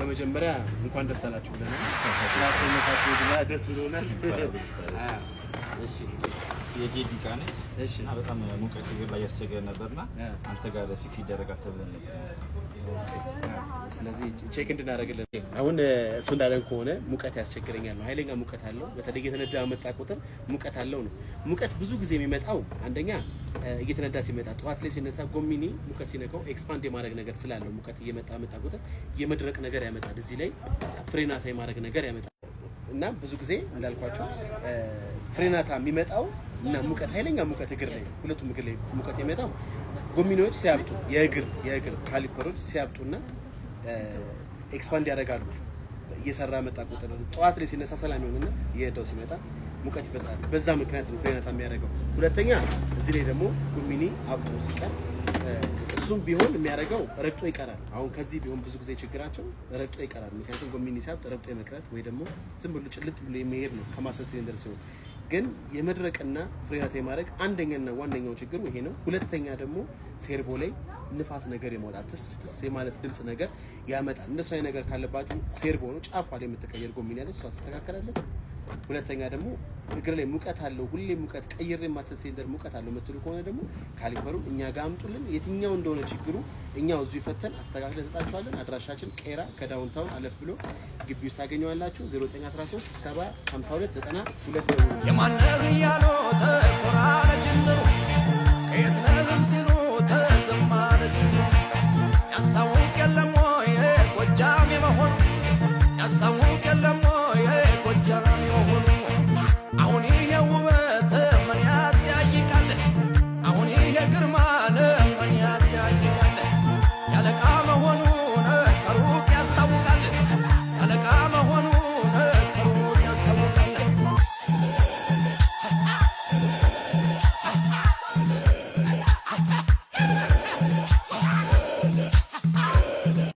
መጀመሪያ እንኳን ደስ አላችሁ ብለናል። ስላሰመታችሁ ደስ ብሎናል። እሺ የጄዲ ቃኔ እሺ እና በጣም ሙቀት ይገር ላይ ያስቸገረ ነበርና አንተ ጋር ፊክስ ይደረጋል ተብለን ነበር። ስለዚህ ቼክ እንድናደርግልን አሁን እሱ እንዳለን ከሆነ ሙቀት ያስቸግረኛል ነው። ኃይለኛ ሙቀት አለው። በተለይ እየተነዳ መጣ ቁጥር ሙቀት አለው ነው። ሙቀት ብዙ ጊዜ የሚመጣው አንደኛ እየተነዳ ሲመጣ ጠዋት ላይ ሲነሳ ጎሚኒ ሙቀት ሲነካው ኤክስፓንድ የማድረግ ነገር ስላለው ሙቀት እየመጣ ቁጥር የመድረቅ ነገር ያመጣል። እዚህ ላይ ፍሬናታ የማድረግ ነገር ያመጣል እና ብዙ ጊዜ እንዳልኳችሁ ፍሬናታ የሚመጣው እና ሙቀት ኃይለኛ ሙቀት እግር ላይ ሁለቱም እግር ላይ ሙቀት የሚመጣው ጎሚኒዎች ሲያብጡ የእግር ካሊፐሮች ሲያብጡና ኤክስፓንድ ያደርጋሉ። እየሰራ መጣ ቁጥር ጠዋት ላይ ሲነሳ ሰላም ይሆንና እየሄደው ሲመጣ ሙቀት ይፈጥራል። በዛ ምክንያት ነው ፍሬናታ የሚያደርገው። ሁለተኛ እዚህ ላይ ደግሞ ጎሚኒ አብጦ ሲቀር እሱም ቢሆን የሚያደርገው ረግጦ ይቀራል። አሁን ከዚህ ቢሆን ብዙ ጊዜ ችግራቸው ረግጦ ይቀራል። ምክንያቱም ጎሚኒ ሲያብጥ ረግጦ የመቅረት ወይ ደግሞ ዝም ብሎ ጭልጥ ብሎ የሚሄድ ነው ከማሰስ ሲሊንደር ሲሆን፣ ግን የመድረቅና ፍሬናታ የማድረግ አንደኛና ዋነኛው ችግሩ ይሄ ነው። ሁለተኛ ደግሞ ሴርቦ ላይ ንፋስ ነገር የማውጣት ትስ የማለት ድምጽ ነገር ያመጣል። እንደሱ አይነት ነገር ካለባችሁ ሴርቦ ነው ጫፏ ላይ የምትቀየር ጎሚኒ ያለች እሷ ትስተካከላለች። ሁለተኛ ደግሞ እግር ላይ ሙቀት አለው ሁሌ ሙቀት ቀይሬ ማሰስ ሲሊንደር ሙቀት አለው የምትሉ ከሆነ ደግሞ ካሊፐሩ እኛ ጋር አምጡልን። የትኛው እንደሆነ ችግሩ እኛው እዚሁ ይፈተን አስተካክለን እንሰጣችኋለን። አድራሻችን ቄራ ከዳውንታውን አለፍ ብሎ ግቢ ውስጥ ታገኙዋላችሁ። 0913 752 92 የማንደር ያሎ ተቆራረጅንሩ ከየትነም ሲሉ ተዘማረጅንሩ ያስታውቅ የለም ወይ ጎጃም የመሆኑ ያስታውቅ የለም